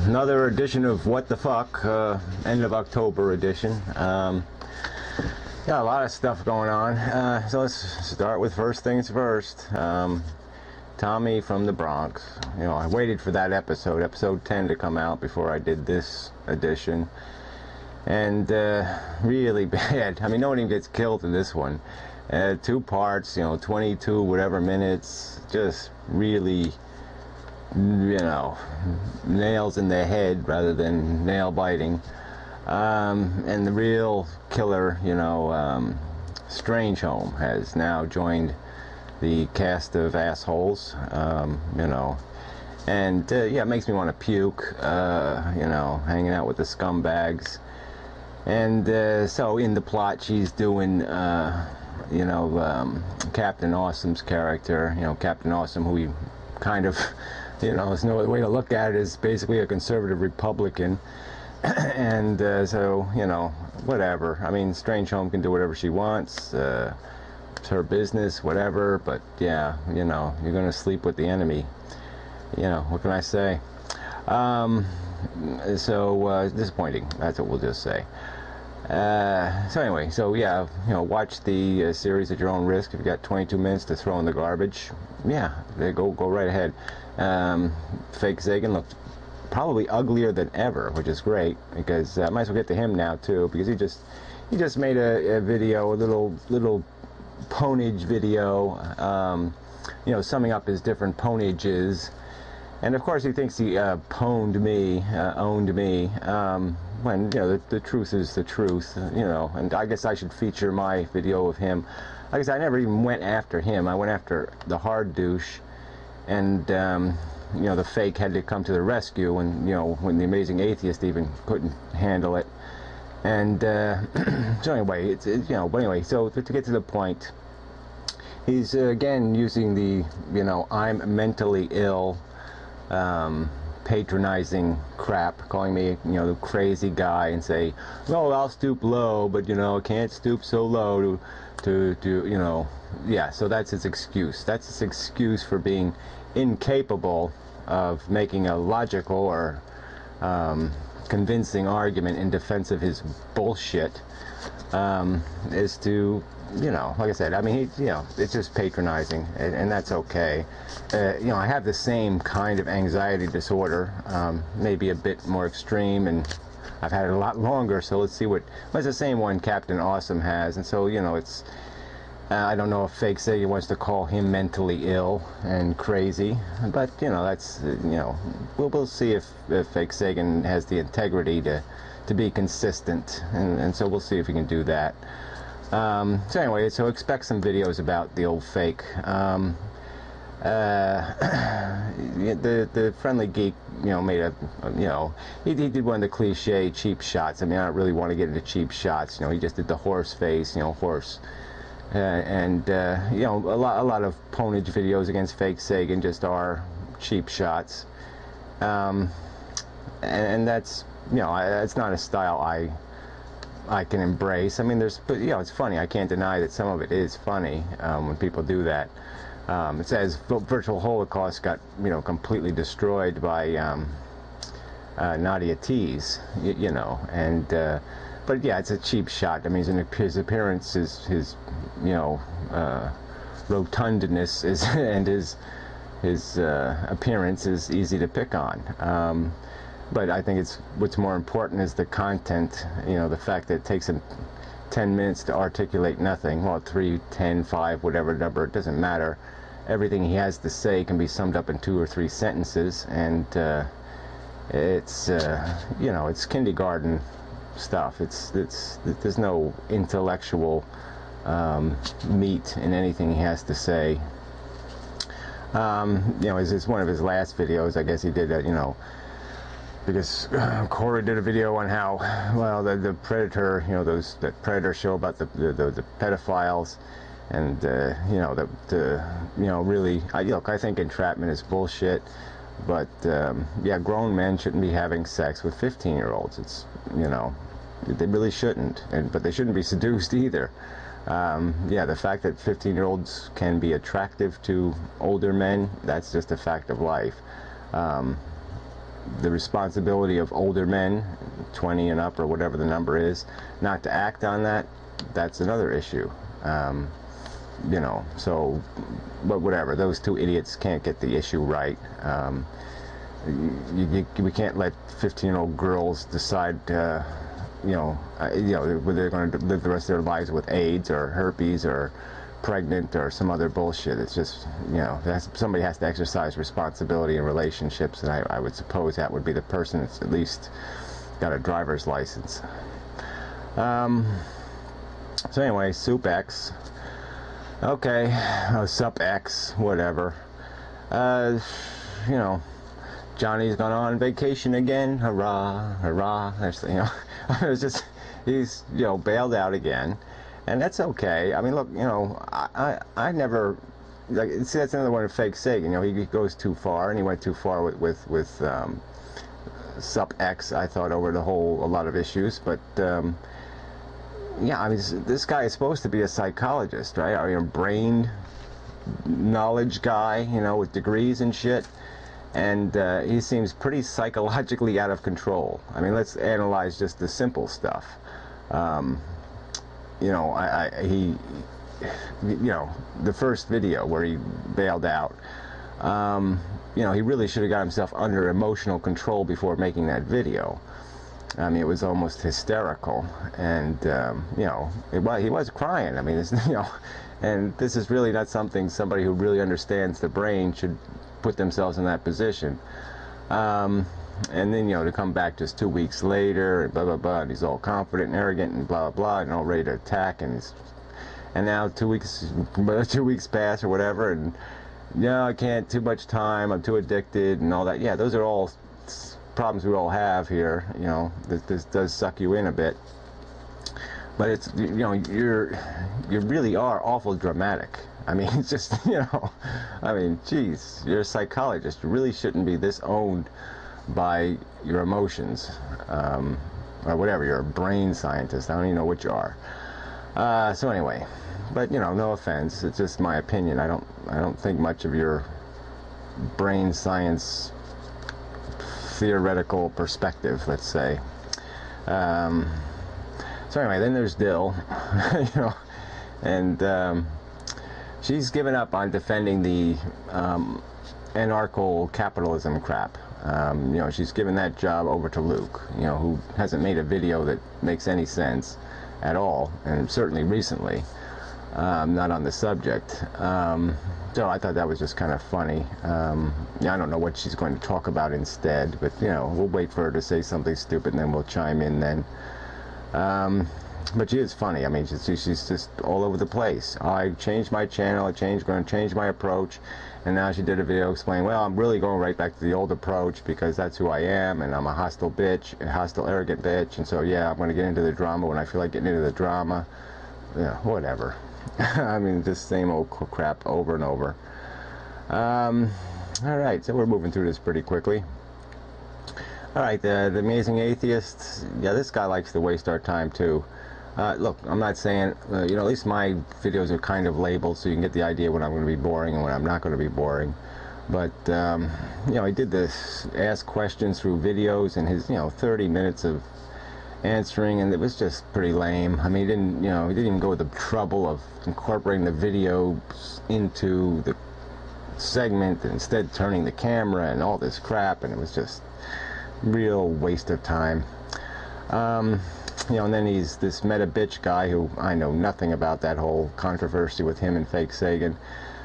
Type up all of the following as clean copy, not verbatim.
Another edition of What the Fuck, end of October edition. Got a lot of stuff going on, so let's start with first things first. Tommy from the Bronx. You know, I waited for that episode 10 to come out before I did this edition, and really bad. I mean, no one even gets killed in this one. 2 parts, you know, 22 whatever minutes, just really, you know, nails in the head rather than nail biting. And the real killer, you know, Strangehome has now joined the cast of assholes, you know, and yeah, it makes me want to puke, you know, hanging out with the scumbags. And so in the plot, she's doing, you know, Captain Awesome's character, you know, Captain Awesome, who we kind of, you know, there's no other way to look at it, is basically a conservative Republican. And so, you know, whatever. I mean, Strangehome can do whatever she wants. It's her business, whatever. But yeah, you know, you're going to sleep with the enemy. You know, what can I say? So disappointing. That's what we'll just say. So anyway, so yeah, you know, watch the series at your own risk. If you got 22 minutes to throw in the garbage, yeah, go right ahead. Fake Sagan looked probably uglier than ever, which is great, because I might as well get to him now too, because he just made a video, a little ponage video, you know, summing up his different ponages. And of course he thinks he owned me, when, you know, the truth is the truth, you know. And I guess I should feature my video of him. Like I said, I never even went after him. I went after the hard douche, and you know, the fake had to come to the rescue when, you know, when the amazing atheist even couldn't handle it. And so anyway, it's you know, but anyway, so to get to the point, he's again using the, you know, I'm mentally ill, patronizing crap, calling me, you know, the crazy guy, and say, well, I'll stoop low, but, you know, I can't stoop so low to you know, yeah. So that's his excuse. That's his excuse for being incapable of making a logical or convincing argument in defense of his bullshit, is to, you know, like I said, I mean, you know, it's just patronizing, and that's okay. You know, I have the same kind of anxiety disorder, maybe a bit more extreme, and I've had it a lot longer, so let's see what, well, it's the same one Captain Awesome has. And so, you know, it's, I don't know if Fake Sagan wants to call him mentally ill and crazy, but, you know, that's, you know, we'll see if Fake Sagan has the integrity to be consistent, and so we'll see if he can do that. So anyway, so expect some videos about the old fake. The Friendly Geek, you know, made a, you know, he did one of the cliche cheap shots. I mean, I don't really want to get into cheap shots. You know, he just did the horse face, you know, horse. And you know, a lot of ponage videos against Fake Sagan just are cheap shots. And that's, you know, that's not a style I can embrace. I mean, but, you know, it's funny. I can't deny that some of it is funny when people do that. It says virtual Holocaust got, you know, completely destroyed by Nadia T's, you know, and but yeah, it's a cheap shot. I mean, his appearance, his you know, rotundness is and his appearance is easy to pick on. But I think what's more important is the content, you know, the fact that it takes him 10 minutes to articulate nothing. Well, 3, 10, 5, whatever number, it doesn't matter. Everything he has to say can be summed up in 2 or 3 sentences, and it's, you know, it's kindergarten stuff. There's no intellectual meat in anything he has to say. You know, it's one of his last videos. I guess he did, you know, because Corey did a video on how, well, the Predator, you know, that Predator show about the pedophiles, and you know, you know, really, look, I think entrapment is bullshit, but yeah, grown men shouldn't be having sex with 15-year-olds. It's, you know, they really shouldn't, but they shouldn't be seduced either. Yeah, the fact that 15-year-olds can be attractive to older men, that's just a fact of life. the responsibility of older men, 20 and up or whatever the number is, not to act on that, that's another issue. You know, so, but whatever, those two idiots can't get the issue right. We can't let 15-year-old girls decide, you know, whether they're going to live the rest of their lives with AIDS or herpes or pregnant or some other bullshit. It's just, you know, somebody has to exercise responsibility in relationships, and I would suppose that would be the person that's at least got a driver's license. So anyway, Soup X. Okay, Sup X, whatever. You know, Johnny's gone on vacation again. Hurrah, hurrah. You know, it's just, he's, you know, bailed out again. And that's okay. I mean, look, you know, I never, like, see, that's another one of Fake Sagan. You know, he goes too far, and he went too far with Sup X, I thought, over a lot of issues. But, yeah, I mean, this guy is supposed to be a psychologist, right? Or, you know, brain knowledge guy, you know, with degrees and shit. And he seems pretty psychologically out of control. I mean, let's analyze just the simple stuff. You know, you know, the first video where he bailed out, you know, he really should have got himself under emotional control before making that video. I mean, it was almost hysterical, and you know, he was crying. I mean, it's, you know, and this is really not something somebody who really understands the brain should put themselves in that position. And then, you know, to come back just 2 weeks later, and blah blah blah, and he's all confident and arrogant and blah blah, and all ready to attack, and now 2 weeks pass or whatever, and yeah, I can't, too much time, I'm too addicted, and all that. Yeah, those are all problems we all have here. You know, this does suck you in a bit, but it's, you know, you really are awful dramatic. I mean, it's just, you know, I mean, geez, you're a psychologist. You really shouldn't be this owned by your emotions, or whatever. You're a brain scientist. I don't even know what you are. So anyway, but, you know, no offense. It's just my opinion. I don't think much of your brain science theoretical perspective, let's say. So anyway, then there's Dill, you know, and she's given up on defending the anarcho-capitalism crap. You know, she's given that job over to Luke, you know, who hasn't made a video that makes any sense at all, and certainly recently, not on the subject. So I thought that was just kind of funny. Yeah, I don't know what she's going to talk about instead, but, you know, we'll wait for her to say something stupid, and then we'll chime in then. But she is funny. I mean, she's just all over the place. I changed my channel, going to change my approach, and now she did a video explaining, well, I'm really going right back to the old approach because that's who I am, and I'm a hostile bitch, a hostile, arrogant bitch, and so, yeah, I'm going to get into the drama when I feel like getting into the drama. Yeah, whatever. I mean, just same old crap over and over. Alright, so we're moving through this pretty quickly. Alright, the Amazing Atheist. Yeah, this guy likes to waste our time too. Look, I'm not saying, you know, at least my videos are kind of labeled so you can get the idea when I'm going to be boring and when I'm not going to be boring. But, you know, he did this, ask questions through videos, and his, you know, 30 minutes of answering, and it was just pretty lame. I mean, he didn't even go to the trouble of incorporating the video into the segment, and instead turning the camera and all this crap, and it was just real waste of time. You know, and then he's this meta bitch guy who I know nothing about that whole controversy with him and Fake Sagan.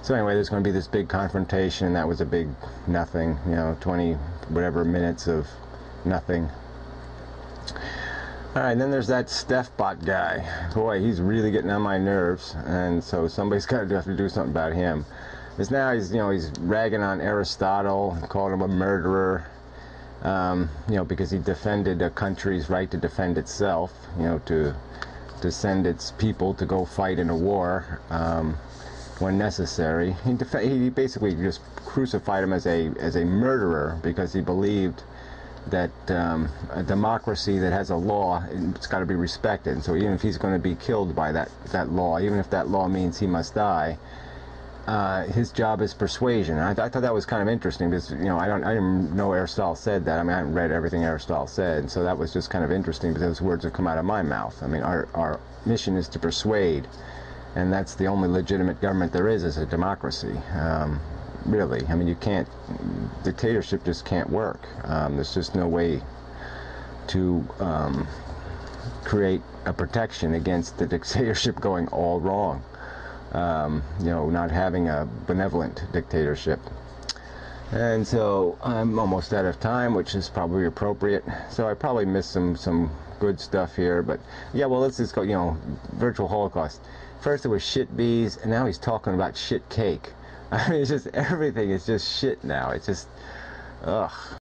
So anyway, there's going to be this big confrontation, and that was a big nothing, you know, 20 whatever minutes of nothing. Alright, then there's that Steph-bot guy. Boy, he's really getting on my nerves, and so somebody's got to have to do something about him. Because now he's, you know, he's ragging on Aristotle, calling him a murderer, you know, because he defended a country's right to defend itself, you know, to send its people to go fight in a war when necessary. He basically just crucified him as a murderer because he believed that a democracy that has a law, it's got to be respected. So even if he's going to be killed by that law, even if that law means he must die, his job is persuasion. And I thought that was kind of interesting because, you know, I didn't know Aristotle said that. I mean, I haven't read everything Aristotle said, so that was just kind of interesting because those words have come out of my mouth. I mean, our mission is to persuade, and that's the only legitimate government there is a democracy. Really, I mean, you can't, dictatorship just can't work. There's just no way to create a protection against the dictatorship going all wrong. You know, not having a benevolent dictatorship. And so I'm almost out of time, which is probably appropriate. So I probably missed some good stuff here, but yeah, well, let's just go, you know, virtual Holocaust. First it was shit bees, and now he's talking about shit cake. I mean, it's just, everything is just shit now. It's just, ugh.